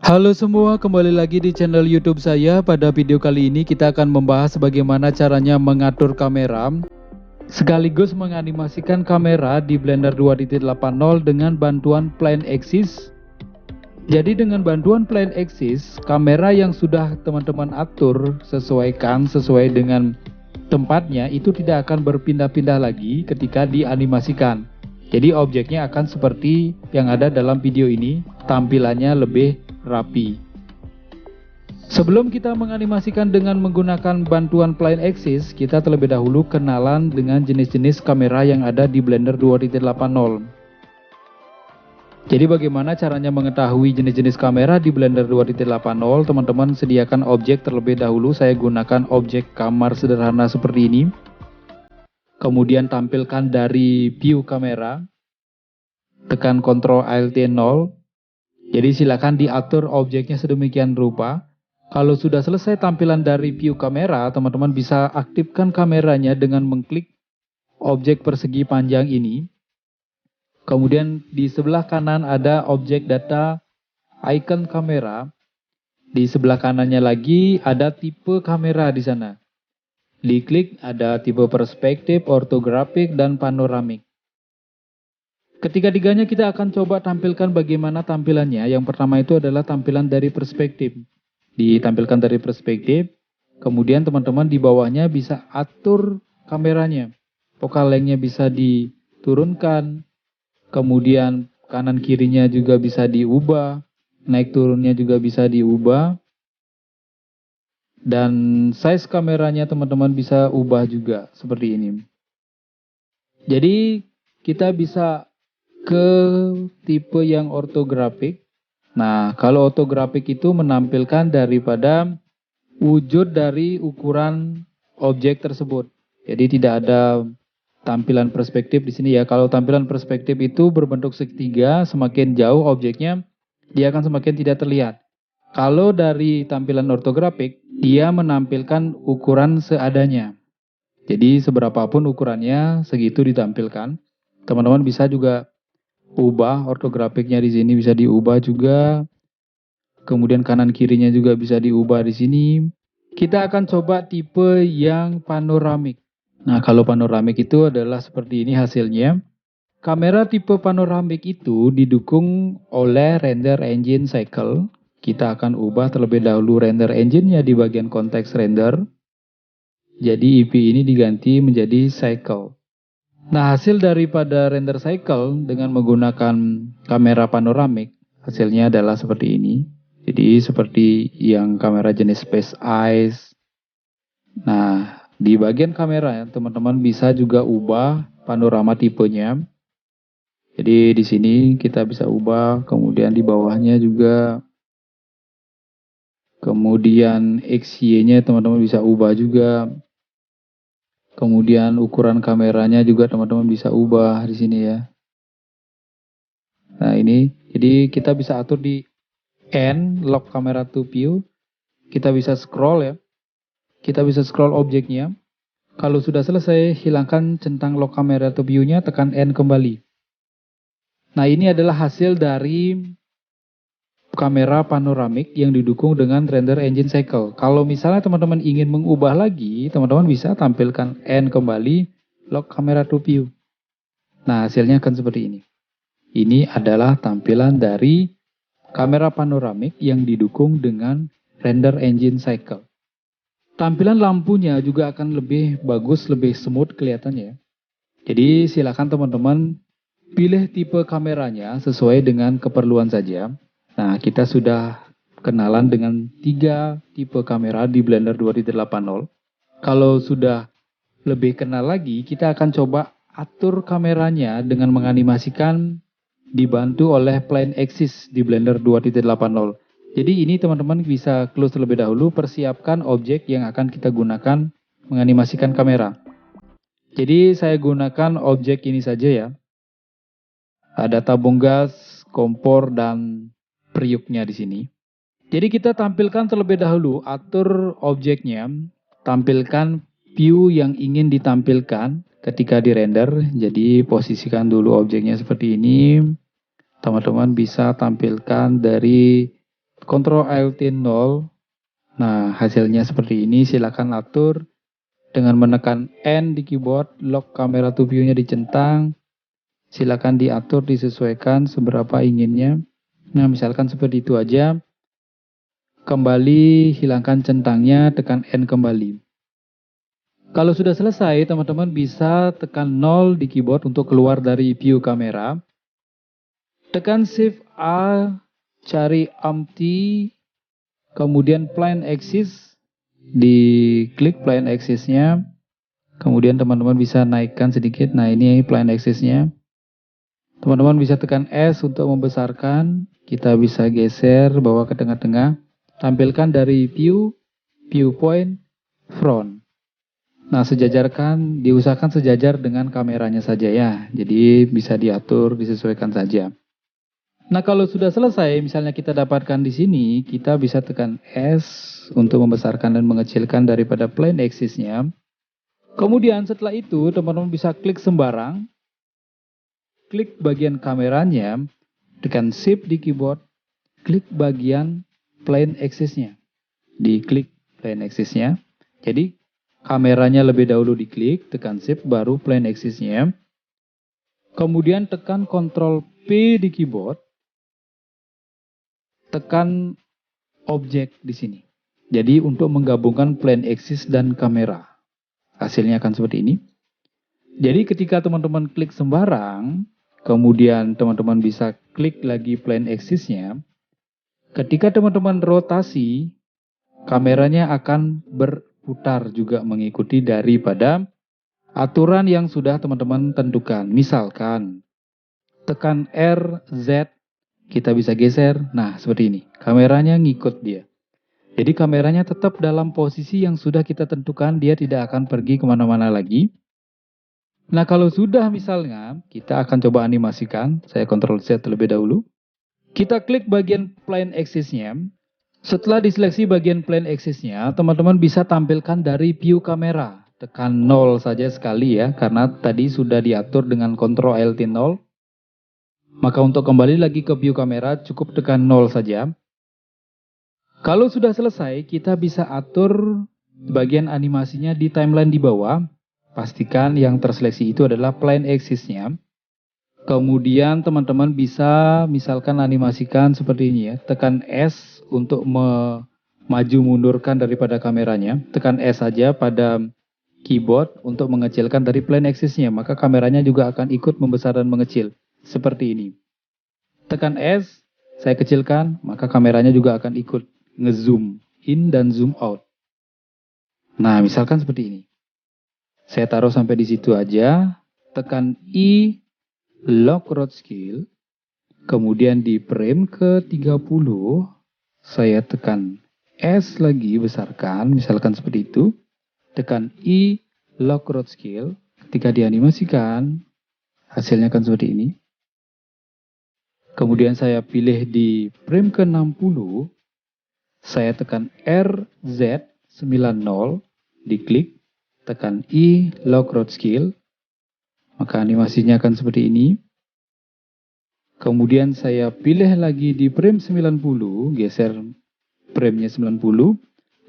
Halo semua, kembali lagi di channel YouTube saya. Pada video kali ini kita akan membahas bagaimana caranya mengatur kamera sekaligus menganimasikan kamera di Blender 2.80 dengan bantuan Plane Axis. Jadi dengan bantuan Plane Axis, kamera yang sudah teman-teman atur sesuai dengan tempatnya itu tidak akan berpindah-pindah lagi ketika dianimasikan. Jadi objeknya akan seperti yang ada dalam video ini, tampilannya lebih rapi. Sebelum kita menganimasikan dengan menggunakan bantuan Plane Axis, kita terlebih dahulu kenalan dengan jenis-jenis kamera yang ada di Blender 2.80. Jadi bagaimana caranya mengetahui jenis-jenis kamera di Blender 2.80? Teman-teman sediakan objek terlebih dahulu. Saya gunakan objek kamar sederhana seperti ini. Kemudian tampilkan dari view kamera. Tekan Ctrl Alt 0. Jadi silakan diatur objeknya sedemikian rupa. Kalau sudah selesai tampilan dari view kamera, teman-teman bisa aktifkan kameranya dengan mengklik objek persegi panjang ini. Kemudian di sebelah kanan ada objek data icon kamera. Di sebelah kanannya lagi ada tipe kamera di sana. Diklik ada tipe perspektif, ortografik, dan panoramik. Ketiga-tiganya kita akan coba tampilkan bagaimana tampilannya. Yang pertama itu adalah tampilan dari perspektif. Ditampilkan dari perspektif, kemudian teman-teman di bawahnya bisa atur kameranya. Focal length-nya bisa diturunkan, kemudian kanan kirinya juga bisa diubah, naik turunnya juga bisa diubah, dan size kameranya teman-teman bisa ubah juga seperti ini. Jadi kita bisa ke tipe yang ortografik. Nah, kalau ortografik itu menampilkan daripada wujud dari ukuran objek tersebut. Jadi tidak ada tampilan perspektif di sini ya. Kalau tampilan perspektif itu berbentuk segitiga, semakin jauh objeknya, dia akan semakin tidak terlihat. Kalau dari tampilan ortografik, dia menampilkan ukuran seadanya. Jadi seberapapun ukurannya, segitu ditampilkan. Teman-teman bisa juga ubah ortografiknya di sini, bisa diubah juga. Kemudian kanan kirinya juga bisa diubah di sini. Kita akan coba tipe yang panoramik. Nah, kalau panoramik itu adalah seperti ini hasilnya. Kamera tipe panoramik itu didukung oleh render engine cycle. Kita akan ubah terlebih dahulu render engine-nya di bagian konteks render. Jadi IP ini diganti menjadi cycle. Nah, hasil daripada render cycle dengan menggunakan kamera panoramik, hasilnya adalah seperti ini. Jadi seperti yang kamera jenis Space Ice. Nah, di bagian kamera teman-teman bisa juga ubah panorama tipenya. Jadi di sini kita bisa ubah, kemudian di bawahnya juga. Kemudian XY-nya teman-teman bisa ubah juga. Kemudian ukuran kameranya juga teman-teman bisa ubah di sini ya. Nah ini, jadi kita bisa atur di N, lock camera to view. Kita bisa scroll ya. Kita bisa scroll objeknya. Kalau sudah selesai, hilangkan centang lock camera to view-nya, tekan N kembali. Nah ini adalah hasil dari kamera panoramik yang didukung dengan render engine cycle. Kalau misalnya teman-teman ingin mengubah lagi, teman-teman bisa tampilkan N kembali, lock camera to view. Nah, hasilnya akan seperti ini. Ini adalah tampilan dari kamera panoramik yang didukung dengan render engine cycle. Tampilan lampunya juga akan lebih bagus, lebih smooth kelihatannya. Jadi silakan teman-teman pilih tipe kameranya sesuai dengan keperluan saja. Nah, kita sudah kenalan dengan 3 tipe kamera di Blender 2.80. Kalau sudah lebih kenal lagi, kita akan coba atur kameranya dengan menganimasikan dibantu oleh Plane Axis di Blender 2.80. Jadi ini teman-teman bisa close terlebih dahulu, persiapkan objek yang akan kita gunakan menganimasikan kamera. Jadi saya gunakan objek ini saja ya. Ada tabung gas, kompor, dan periuknya di sini. Jadi kita tampilkan terlebih dahulu, atur objeknya, tampilkan view yang ingin ditampilkan ketika dirender. Jadi posisikan dulu objeknya seperti ini. Teman-teman bisa tampilkan dari Ctrl Alt 0. Nah, hasilnya seperti ini. Silakan atur dengan menekan N di keyboard, lock camera to view-nya dicentang. Silakan diatur, disesuaikan seberapa inginnya. Nah, misalkan seperti itu aja. Kembali hilangkan centangnya, tekan N kembali. Kalau sudah selesai, teman-teman bisa tekan 0 di keyboard untuk keluar dari view kamera. Tekan Shift A, cari empty, kemudian plane axis, diklik plane axis-nya. Kemudian teman-teman bisa naikkan sedikit. Nah, ini plane axis-nya. Teman-teman bisa tekan S untuk membesarkan. Kita bisa geser bawa ke tengah-tengah. Tampilkan dari view, viewpoint, front. Nah, sejajarkan, diusahakan sejajar dengan kameranya saja ya. Jadi bisa diatur, disesuaikan saja. Nah, kalau sudah selesai, misalnya kita dapatkan di sini, kita bisa tekan S untuk membesarkan dan mengecilkan daripada plane axis-nya. Kemudian setelah itu, teman-teman bisa klik sembarang. Klik bagian kameranya, tekan Shift di keyboard, klik bagian plane axis-nya. Diklik plane axis-nya. Jadi, kameranya lebih dahulu diklik, tekan Shift, baru plane axis-nya. Kemudian tekan Ctrl P di keyboard, tekan objek di sini. Jadi untuk menggabungkan plane axis dan kamera. Hasilnya akan seperti ini. Jadi ketika teman-teman klik sembarang, kemudian teman-teman bisa klik lagi plane axis-nya. Ketika teman-teman rotasi, kameranya akan berputar juga mengikuti daripada aturan yang sudah teman-teman tentukan. Misalkan, tekan R, Z, kita bisa geser. Nah, seperti ini. Kameranya ngikut dia. Jadi kameranya tetap dalam posisi yang sudah kita tentukan. Dia tidak akan pergi kemana-mana lagi. Nah, kalau sudah misalnya, kita akan coba animasikan. Saya Ctrl Z terlebih dahulu. Kita klik bagian plane axis-nya. Setelah diseleksi bagian plane axis-nya, teman-teman bisa tampilkan dari view kamera. Tekan 0 saja sekali ya, karena tadi sudah diatur dengan Ctrl Alt 0. Maka untuk kembali lagi ke view kamera, cukup tekan 0 saja. Kalau sudah selesai, kita bisa atur bagian animasinya di timeline di bawah. Pastikan yang terseleksi itu adalah plane axis-nya. Kemudian teman-teman bisa misalkan animasikan seperti ini ya. Tekan S untuk maju mundurkan daripada kameranya. Tekan S saja pada keyboard untuk mengecilkan dari plane axis-nya. Maka kameranya juga akan ikut membesar dan mengecil. Seperti ini. Tekan S, saya kecilkan, maka kameranya juga akan ikut nge-zoom in dan zoom out. Nah, misalkan seperti ini. Saya taruh sampai di situ aja. Tekan I, lock road scale. Kemudian di frame ke 30, saya tekan S lagi, besarkan. Misalkan seperti itu. Tekan I, lock road scale. Ketika dianimasikan, hasilnya akan seperti ini. Kemudian saya pilih di frame ke 60. Saya tekan RZ90, diklik, tekan I, lock road scale, maka animasinya akan seperti ini. Kemudian saya pilih lagi di frame 90, geser framenya 90,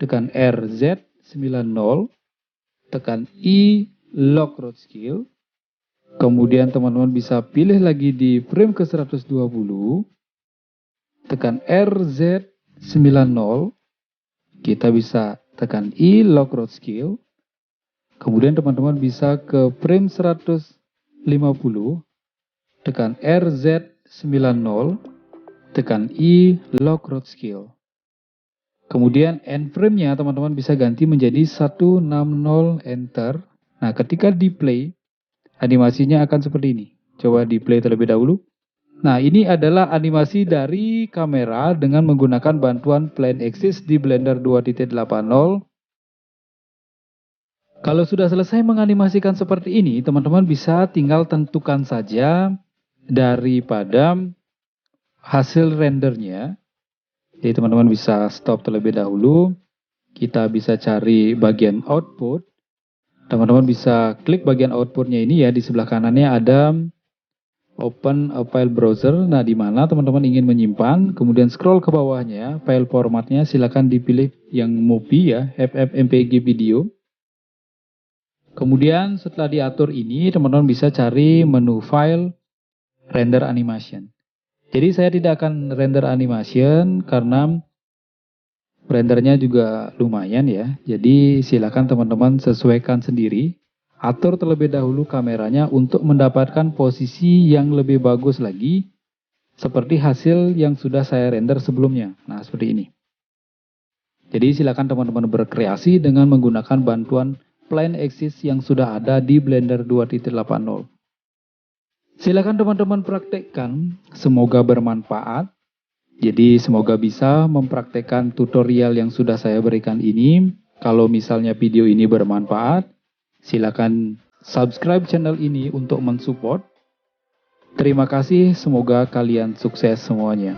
tekan RZ90, tekan I, lock road scale. Kemudian teman-teman bisa pilih lagi di frame ke 120, tekan RZ90, kita bisa tekan I, lock road scale. Kemudian teman-teman bisa ke frame 150, tekan RZ90, tekan I, lock road scale. Kemudian end frame-nya teman-teman bisa ganti menjadi 160, enter. Nah, ketika di play, animasinya akan seperti ini. Coba di play terlebih dahulu. Nah, ini adalah animasi dari kamera dengan menggunakan bantuan plane axis di Blender 2.80. Kalau sudah selesai menganimasikan seperti ini, teman-teman bisa tinggal tentukan saja daripada hasil rendernya. Jadi teman-teman bisa stop terlebih dahulu. Kita bisa cari bagian output. Teman-teman bisa klik bagian outputnya ini ya, di sebelah kanannya ada Open a file browser. Nah, di mana teman-teman ingin menyimpan, kemudian scroll ke bawahnya, file formatnya silakan dipilih yang MOBI ya, FFmpeg video. Kemudian setelah diatur ini, teman-teman bisa cari menu file render animation. Jadi saya tidak akan render animation karena rendernya juga lumayan ya. Jadi silakan teman-teman sesuaikan sendiri. Atur terlebih dahulu kameranya untuk mendapatkan posisi yang lebih bagus lagi, seperti hasil yang sudah saya render sebelumnya. Nah, seperti ini. Jadi silakan teman-teman berkreasi dengan menggunakan bantuan Plane Axis yang sudah ada di Blender 2.80. Silakan teman-teman praktekkan, semoga bermanfaat. Jadi semoga bisa mempraktekkan tutorial yang sudah saya berikan ini. Kalau misalnya video ini bermanfaat, silakan subscribe channel ini untuk mensupport. Terima kasih, semoga kalian sukses semuanya.